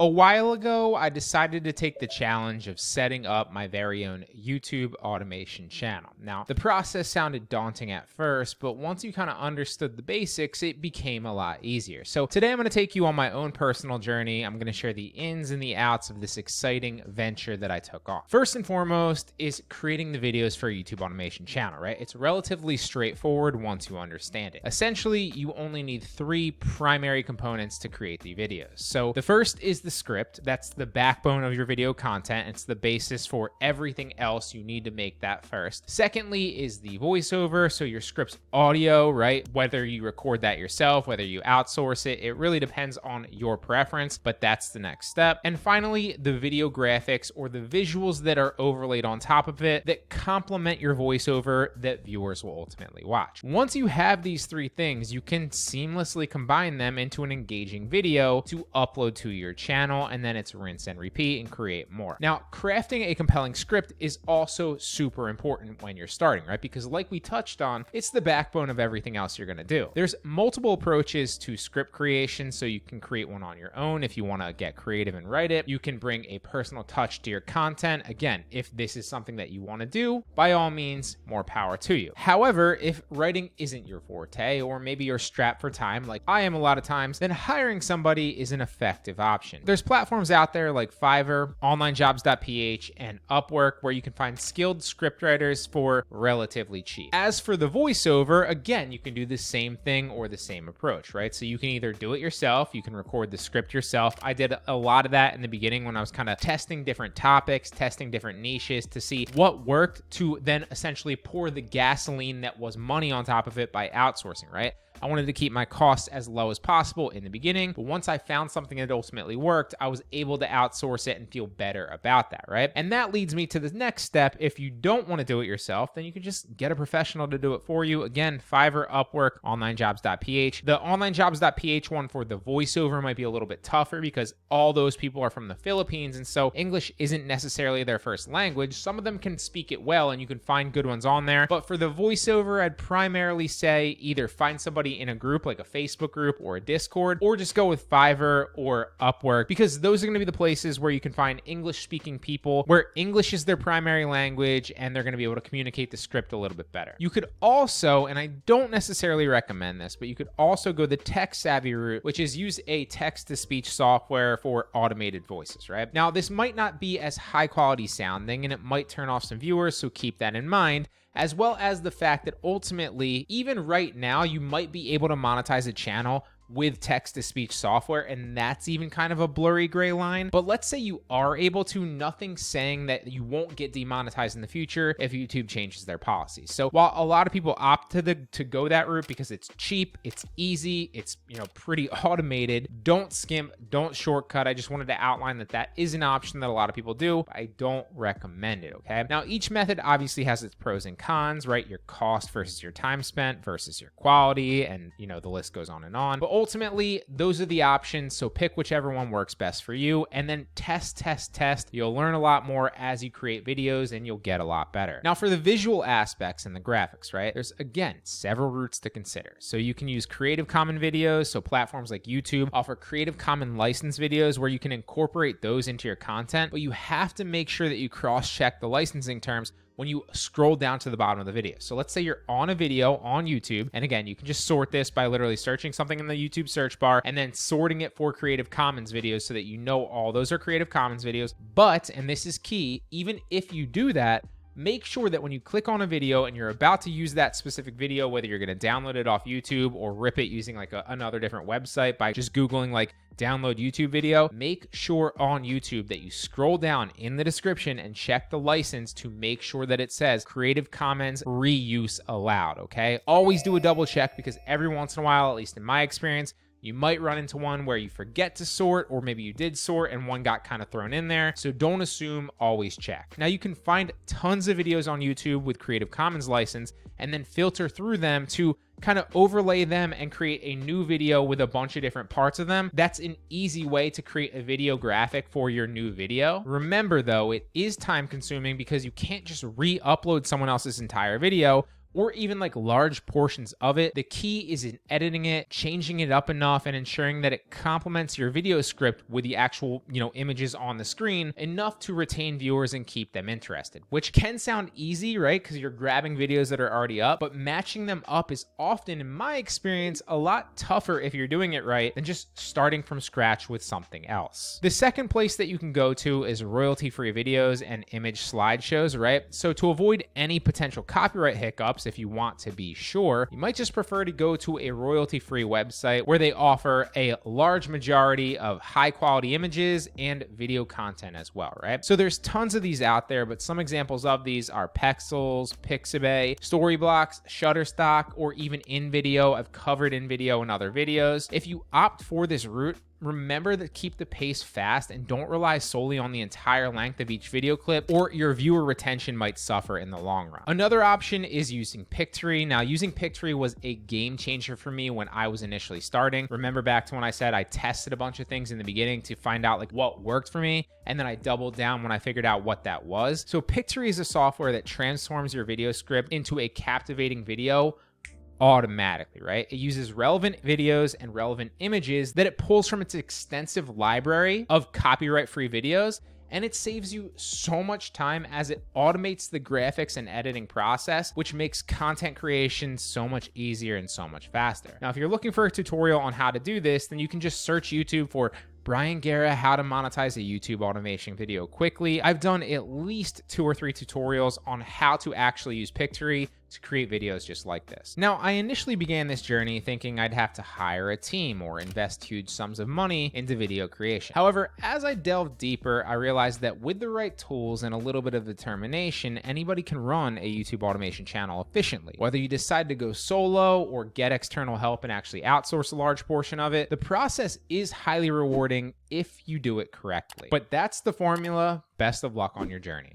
A while ago, I decided to take the challenge of setting up my very own YouTube automation channel. Now, the process sounded daunting at first, but once you kind of understood the basics, it became a lot easier. So today I'm going to take you on my own personal journey. I'm going to share the ins and the outs of this exciting venture that I took on. First and foremost is creating the videos for a YouTube automation channel, right? It's relatively straightforward once you understand it. Essentially, you only need three primary components to create the videos. So the first is the script. That's the backbone of your video content. It's the basis for everything else. You need to make that first. Secondly is the voiceover. So your script's audio, right? Whether you record that yourself, whether you outsource it, it really depends on your preference, but that's the next step. And finally, the video graphics or the visuals that are overlaid on top of it that complement your voiceover that viewers will ultimately watch. Once you have these three things, you can seamlessly combine them into an engaging video to upload to your channel, and then it's rinse and repeat and create more. Now, crafting a compelling script is also super important when you're starting, right? Because like we touched on, it's the backbone of everything else you're gonna do. There's multiple approaches to script creation, so you can create one on your own if you wanna get creative and write it. You can bring a personal touch to your content. Again, if this is something that you wanna do, by all means, more power to you. However, if writing isn't your forte, or maybe you're strapped for time like I am a lot of times, then hiring somebody is an effective option. There's platforms out there like Fiverr, onlinejobs.ph, and Upwork where you can find skilled scriptwriters for relatively cheap. As for the voiceover, again, you can do the same thing or the same approach, right? So you can either do it yourself, you can record the script yourself. I did a lot of that in the beginning when I was kind of testing different topics, testing different niches to see what worked, to then essentially pour the gasoline that was money on top of it by outsourcing, right? I wanted to keep my costs as low as possible in the beginning, but once I found something that ultimately worked, I was able to outsource it and feel better about that, right? And that leads me to the next step. If you don't want to do it yourself, then you can just get a professional to do it for you. Again, Fiverr, Upwork, onlinejobs.ph. The onlinejobs.ph one for the voiceover might be a little bit tougher because all those people are from the Philippines, and so English isn't necessarily their first language. Some of them can speak it well, and you can find good ones on there. But for the voiceover, I'd primarily say either find somebody in a group like a Facebook group or a Discord, or just go with Fiverr or Upwork, because those are going to be the places where you can find English speaking people where English is their primary language and they're going to be able to communicate the script a little bit better. You could also, and I don't necessarily recommend this, but you could also go the tech savvy route, which is use a text to speech software for automated voices, right? Now, this might not be as high quality sounding and it might turn off some viewers, so keep that in mind, as well as the fact that ultimately, even right now, you might be able to monetize a channel with text-to-speech software, and that's even kind of a blurry gray line. But let's say you are able to, nothing saying that you won't get demonetized in the future if YouTube changes their policies. So while a lot of people opt to go that route because it's cheap, it's easy, it's pretty automated, don't skimp, don't shortcut. I just wanted to outline that is an option that a lot of people do, but I don't recommend it, okay? Now, each method obviously has its pros and cons, right? Your cost versus your time spent versus your quality, and the list goes on and on. But ultimately, those are the options, so pick whichever one works best for you, and then test. You'll learn a lot more as you create videos, and you'll get a lot better. Now, for the visual aspects and the graphics, right, there's, again, several routes to consider. So you can use Creative Commons videos, so platforms like YouTube offer Creative Commons license videos where you can incorporate those into your content, but you have to make sure that you cross-check the licensing terms when you scroll down to the bottom of the video. So let's say you're on a video on YouTube, and again, you can just sort this by literally searching something in the YouTube search bar and then sorting it for Creative Commons videos so that all those are Creative Commons videos. But, and this is key, even if you do that, make sure that when you click on a video and you're about to use that specific video, whether you're going to download it off YouTube or rip it using like another different website by just Googling like download YouTube video, make sure on YouTube that you scroll down in the description and check the license to make sure that it says Creative Commons reuse allowed, okay? Always do a double check, because every once in a while, at least in my experience, you might run into one where you forget to sort, or maybe you did sort and one got kind of thrown in there. So don't assume, always check. Now, you can find tons of videos on YouTube with Creative Commons license and then filter through them to kind of overlay them and create a new video with a bunch of different parts of them. That's an easy way to create a video graphic for your new video. Remember though, it is time consuming because you can't just re-upload someone else's entire video or even like large portions of it. The key is in editing it, changing it up enough, and ensuring that it complements your video script with the actual, images on the screen enough to retain viewers and keep them interested, which can sound easy, right? Because you're grabbing videos that are already up, but matching them up is often, in my experience, a lot tougher if you're doing it right than just starting from scratch with something else. The second place that you can go to is royalty-free videos and image slideshows, right? So to avoid any potential copyright hiccups, if you want to be sure, you might just prefer to go to a royalty-free website where they offer a large majority of high-quality images and video content as well, right? So there's tons of these out there, but some examples of these are Pexels, Pixabay, Storyblocks, Shutterstock, or even InVideo. I've covered InVideo in other videos. If you opt for this route, remember to keep the pace fast and don't rely solely on the entire length of each video clip, or your viewer retention might suffer in the long run. Another option is using Pictory. Now, using Pictory was a game changer for me when I was initially starting. Remember back to when I said I tested a bunch of things in the beginning to find out like what worked for me, and then I doubled down when I figured out what that was. So Pictory is a software that transforms your video script into a captivating video automatically, right? It uses relevant videos and relevant images that it pulls from its extensive library of copyright-free videos, and it saves you so much time as it automates the graphics and editing process, which makes content creation so much easier and so much faster. Now, if you're looking for a tutorial on how to do this, then you can just search YouTube for Bryan Guerra, how to monetize a YouTube automation video quickly. I've done at least 2 or 3 tutorials on how to actually use Pictory to create videos just like this. Now, I initially began this journey thinking I'd have to hire a team or invest huge sums of money into video creation. However, as I delved deeper, I realized that with the right tools and a little bit of determination, anybody can run a YouTube automation channel efficiently. Whether you decide to go solo or get external help and actually outsource a large portion of it, the process is highly rewarding if you do it correctly. But that's the formula. Best of luck on your journey.